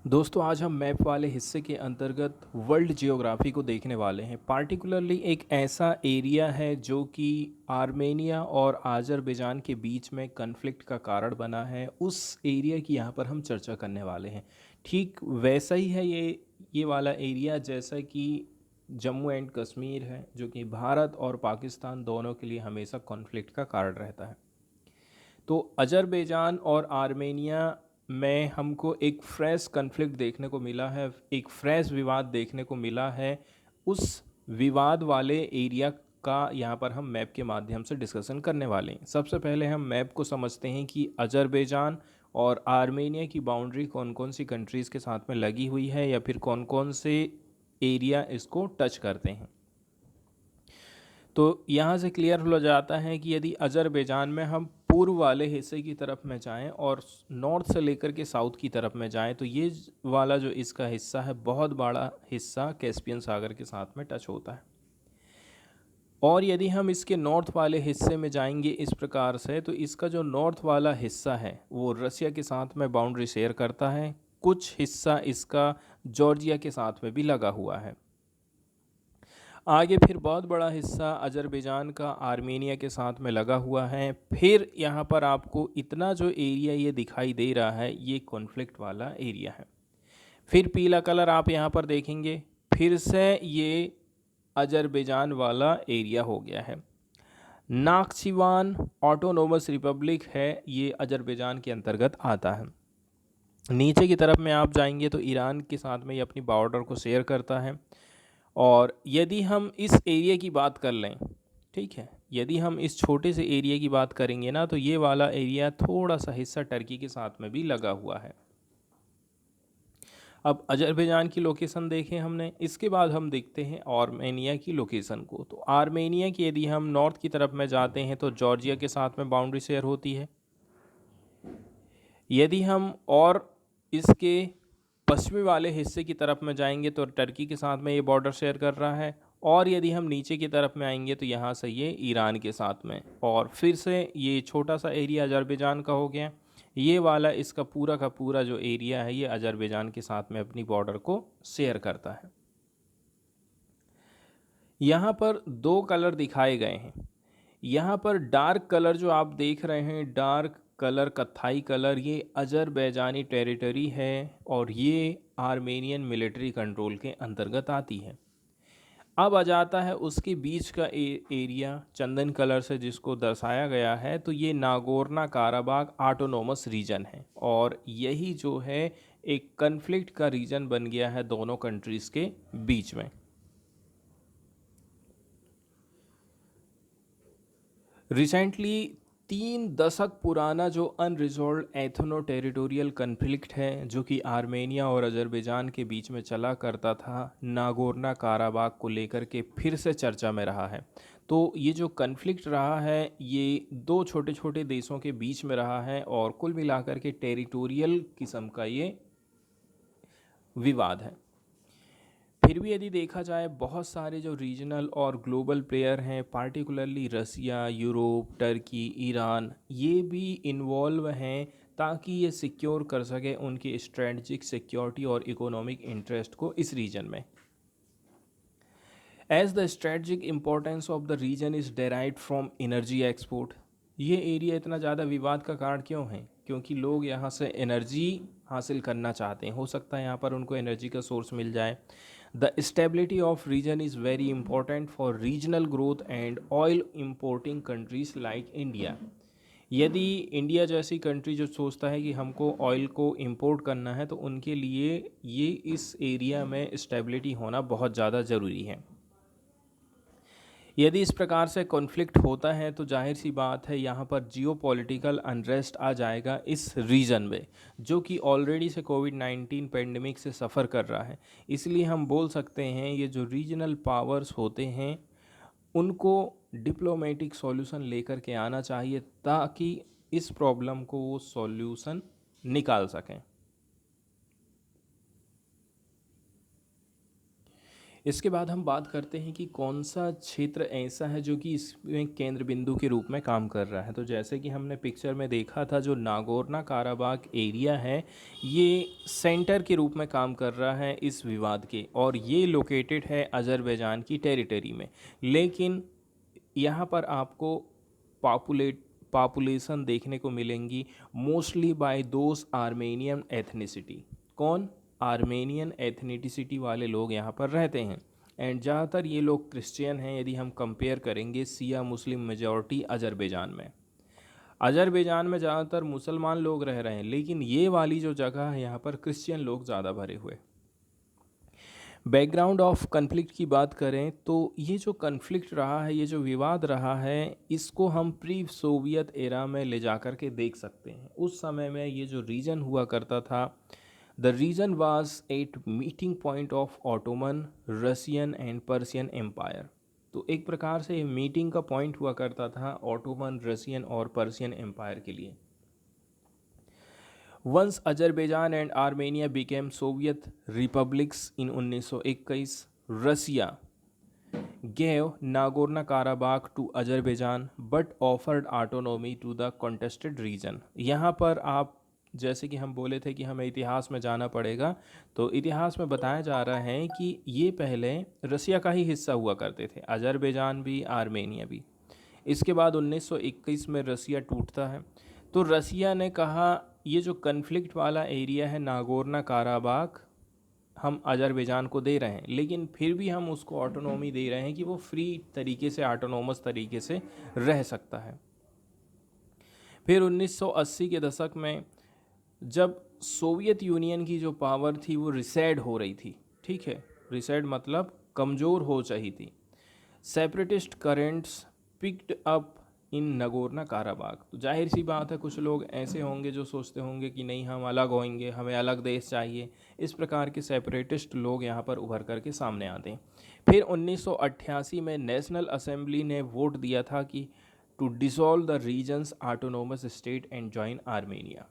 दोस्तों आज हम मैप वाले हिस्से के अंतर्गत वर्ल्ड जियोग्राफी को देखने वाले हैं। पार्टिकुलरली एक ऐसा एरिया है जो कि आर्मेनिया और आज़रबैजान के बीच में कन्फ्लिक्ट का कारण बना है। उस एरिया की यहाँ पर हम चर्चा करने वाले हैं। ठीक वैसा ही है ये वाला एरिया जैसा कि जम्मू एंड कश्मीर है, जो कि भारत और पाकिस्तान दोनों के लिए हमेशा कॉन्फ्लिक्ट का कारण रहता है। तो अजरबैजान और आर्मेनिया में हमको एक फ्रेश कन्फ्लिक्ट देखने को मिला है, एक फ्रेश विवाद देखने को मिला है। उस विवाद वाले एरिया का यहाँ पर हम मैप के माध्यम से डिस्कशन करने वाले हैं। सबसे पहले हम मैप को समझते हैं कि अजरबैजान और आर्मेनिया की बाउंड्री कौन कौन सी कंट्रीज़ के साथ में लगी हुई है या फिर कौन कौन से एरिया इसको टच करते हैं। तो यहाँ से क्लियर हो जाता है कि यदि अजरबैजान में हम पूर्व वाले हिस्से की तरफ में जाएं और नॉर्थ से लेकर के साउथ की तरफ में जाएं तो ये वाला जो इसका हिस्सा है, बहुत बड़ा हिस्सा कैस्पियन सागर के साथ में टच होता है। और यदि हम इसके नॉर्थ वाले हिस्से में जाएंगे इस प्रकार से, तो इसका जो नॉर्थ वाला हिस्सा है वो रसिया के साथ में बाउंड्री शेयर करता है। कुछ हिस्सा इसका जॉर्जिया के साथ में भी लगा हुआ है। आगे फिर बहुत बड़ा हिस्सा अजरबैजान का आर्मेनिया के साथ में लगा हुआ है। फिर यहाँ पर आपको इतना जो एरिया ये दिखाई दे रहा है, ये कॉन्फ्लिक्ट वाला एरिया है। फिर पीला कलर आप यहाँ पर देखेंगे, फिर से ये अजरबैजान वाला एरिया हो गया है। नाख्चिवान ऑटोनोमस रिपब्लिक है, ये अजरबैजान के अंतर्गत आता है। नीचे की तरफ में आप जाएंगे तो ईरान के साथ में ये अपनी बॉर्डर को शेयर करता है। और यदि हम इस एरिया की बात कर लें, ठीक है, यदि हम इस छोटे से एरिया की बात करेंगे ना, तो ये वाला एरिया थोड़ा सा हिस्सा टर्की के साथ में भी लगा हुआ है। अब अजरबैजान की लोकेशन देखें हमने, इसके बाद हम देखते हैं आर्मेनिया की लोकेशन को। तो आर्मेनिया की यदि हम नॉर्थ की तरफ में जाते हैं तो जॉर्जिया के साथ में बाउंड्री शेयर होती है। यदि हम और इसके पश्चिमी वाले हिस्से की तरफ में जाएंगे तो टर्की के साथ में ये बॉर्डर शेयर कर रहा है। और यदि हम नीचे की तरफ में आएंगे तो यहाँ से ये ईरान के साथ में, और फिर से ये छोटा सा एरिया अजरबैजान का हो गया। ये वाला इसका पूरा का पूरा जो एरिया है ये अजरबैजान के साथ में अपनी बॉर्डर को शेयर करता है। यहाँ पर दो कलर दिखाए गए हैं। यहाँ पर डार्क कलर जो आप देख रहे हैं, डार्क कलर कत्थाई कलर, ये अजरबैजानी टेरिटरी है और ये आर्मेनियन मिलिट्री कंट्रोल के अंतर्गत आती है। अब आ जाता है उसके बीच का एरिया चंदन कलर से जिसको दर्शाया गया है, तो ये नागोर्नो काराबाग ऑटोनोमस रीजन है और यही जो है एक कन्फ्लिक्ट का रीजन बन गया है दोनों कंट्रीज़ के बीच में। रिसेंटली 3 दशक पुराना जो अनरिजॉल्व एथनो टेरिटोरियल कन्फ्लिक्ट है, जो कि आर्मेनिया और अजरबैजान के बीच में चला करता था, नागोर्नो काराबाग को लेकर के फिर से चर्चा में रहा है। तो ये जो कन्फ्लिक्ट रहा है ये दो छोटे छोटे देशों के बीच में रहा है और कुल मिलाकर के टेरिटोरियल किस्म का ये विवाद है। फिर भी यदि देखा जाए, बहुत सारे जो रीजनल और ग्लोबल प्लेयर हैं, पार्टिकुलरली रसिया, यूरोप, टर्की, ईरान, ये भी इन्वॉल्व हैं ताकि ये सिक्योर कर सके उनकी स्ट्रेटजिक सिक्योरिटी और इकोनॉमिक इंटरेस्ट को इस रीजन में। As the strategic importance of the region is derived from energy export. ये एरिया इतना ज़्यादा विवाद का कारण क्यों है? क्योंकि लोग यहाँ से एनर्जी हासिल करना चाहते हैं। हो सकता है यहाँ पर उनको एनर्जी का सोर्स मिल जाए। The stability of region is very important for regional growth and oil importing countries like India. यदि इंडिया जैसी कंट्री जो सोचता है कि हमको ऑयल को इंपोर्ट करना है, तो उनके लिए ये इस एरिया में स्टेबिलिटी होना बहुत ज़्यादा ज़रूरी है। यदि इस प्रकार से कॉन्फ्लिक्ट होता है तो जाहिर सी बात है यहाँ पर जियोपॉलिटिकल अनरेस्ट आ जाएगा इस रीजन में, जो कि ऑलरेडी से कोविड-19 पेंडेमिक से सफ़र कर रहा है। इसलिए हम बोल सकते हैं ये जो रीजनल पावर्स होते हैं उनको डिप्लोमेटिक सॉल्यूशन लेकर के आना चाहिए ताकि इस प्रॉब्लम को वो सॉल्यूशन निकाल सकें। इसके बाद हम बात करते हैं कि कौन सा क्षेत्र ऐसा है जो कि इसमें केंद्र बिंदु के रूप में काम कर रहा है। तो जैसे कि हमने पिक्चर में देखा था, जो नागोर्नो काराबाख एरिया है ये सेंटर के रूप में काम कर रहा है इस विवाद के, और ये लोकेटेड है अजरबैजान की टेरिटरी में। लेकिन यहाँ पर आपको पॉपुलेशन देखने को मिलेंगी mostly bye those Armenian ethnicity. कौन? आर्मेनियन एथनिसिटी वाले लोग यहाँ पर रहते हैं। एंड ज़्यादातर ये लोग क्रिश्चियन हैं यदि हम कंपेयर करेंगे सिया मुस्लिम मेजॉरिटी अजरबैजान में। अजरबैजान में ज़्यादातर मुसलमान लोग रह रहे हैं, लेकिन ये वाली जो जगह है यहाँ पर क्रिश्चियन लोग ज़्यादा भरे हुए। बैकग्राउंड ऑफ कन्फ्लिक्ट की बात करें तो ये जो कन्फ्लिक्ट रहा है, ये जो विवाद रहा है, इसको हम प्री सोवियत एरा में ले जा कर के देख सकते हैं। उस समय में ये जो रीजन हुआ करता था, the region was at meeting point of Ottoman, Russian and Persian empire. तो एक प्रकार से मीटिंग का पॉइंट हुआ करता था ऑटोमन, रशियन और पर्शियन एम्पायर के लिए। Once Azerbaijan and Armenia became Soviet republics in 1921, Russia gave Nagorno Karabakh to Azerbaijan but offered autonomy to the contested region. यहाँ पर आप, जैसे कि हम बोले थे कि हमें इतिहास में जाना पड़ेगा, तो इतिहास में बताया जा रहा है कि ये पहले रसिया का ही हिस्सा हुआ करते थे, अजरबैजान भी आर्मेनिया भी। इसके बाद 1921 में रसिया टूटता है, तो रसिया ने कहा ये जो कन्फ्लिक्ट वाला एरिया है नागोर्नो काराबाख हम अजरबैजान को दे रहे हैं, लेकिन फिर भी हम उसको ऑटोनॉमी दे रहे हैं कि वो फ्री तरीके से, ऑटोनॉमस तरीके से रह सकता है। फिर 1980 के दशक में जब सोवियत यूनियन की जो पावर थी वो रिसेड हो रही थी, ठीक है, रिसेड मतलब कमज़ोर हो रही थी, separatist currents picked up in Nagorno Karabakh. तो जाहिर सी बात है कुछ लोग ऐसे होंगे जो सोचते होंगे कि नहीं हम अलग होंगे, हमें अलग देश चाहिए। इस प्रकार के सेपरेटिस्ट लोग यहाँ पर उभर करके सामने आते हैं। फिर 1988 में नेशनल असेंबली ने वोट दिया था कि to dissolve the region's autonomous state and join Armenia.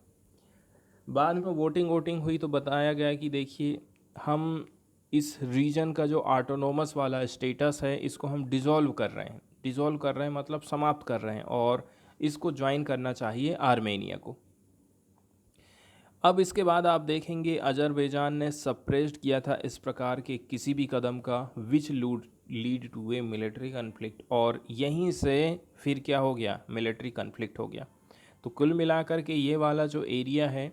बाद में वोटिंग हुई तो बताया गया कि देखिए हम इस रीजन का जो ऑटोनोमस वाला स्टेटस है इसको हम डिसॉल्व कर रहे हैं। डिसॉल्व कर रहे हैं मतलब समाप्त कर रहे हैं, और इसको ज्वाइन करना चाहिए आर्मेनिया को। अब इसके बाद आप देखेंगे अजरबैजान ने सप्रेस्ड किया था इस प्रकार के किसी भी कदम का which lead to a military conflict, और यहीं से फिर क्या हो गया, मिलिट्री कन्फ्लिक्ट हो गया। तो कुल मिलाकर के ये वाला जो एरिया है,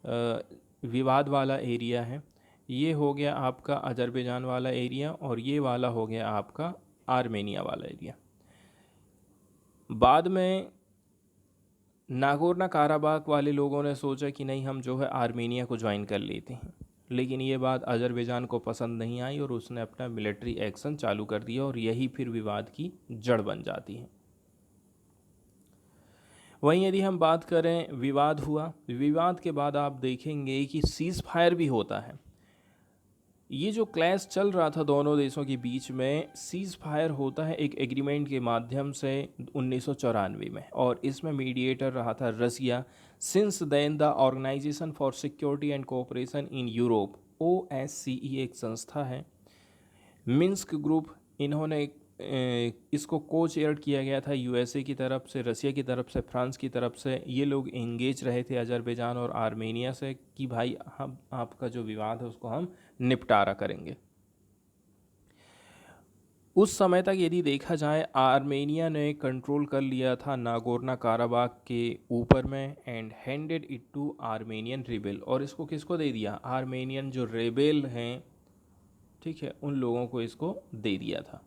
विवाद वाला एरिया है, ये हो गया आपका अजरबैजान वाला एरिया, और ये वाला हो गया आपका आर्मेनिया वाला एरिया। बाद में नागोर्नो काराबाख वाले लोगों ने सोचा कि नहीं हम जो है आर्मेनिया को ज्वाइन कर लेते हैं, लेकिन ये बात अजरबैजान को पसंद नहीं आई और उसने अपना मिलिट्री एक्शन चालू कर दिया, और यही फिर विवाद की जड़ बन जाती है। वहीं यदि हम बात करें, विवाद हुआ, विवाद के बाद आप देखेंगे कि सीज़ फायर भी होता है। ये जो क्लैश चल रहा था दोनों देशों के बीच में, सीज़ फायर होता है एक एग्रीमेंट के माध्यम से 1994 में, और इसमें मीडिएटर रहा था Russia. Since then the organization for security and cooperation in Europe, OSCE एक संस्था है, मिन्स्क ग्रुप, इन्होंने इसको को चेयर किया गया था USA की तरफ से, रसिया की तरफ से, फ्रांस की तरफ से। ये लोग एंगेज रहे थे अजरबैजान और आर्मेनिया से कि भाई हम आपका जो विवाद है उसको हम निपटारा करेंगे। उस समय तक यदि देखा जाए आर्मेनिया ने कंट्रोल कर लिया था नागोर्नो काराबाख के ऊपर में, and handed it to Armenian rebel, और इसको किसको दे दिया, आर्मेनियन जो रेबेल हैं, ठीक है, उन लोगों को इसको दे दिया था।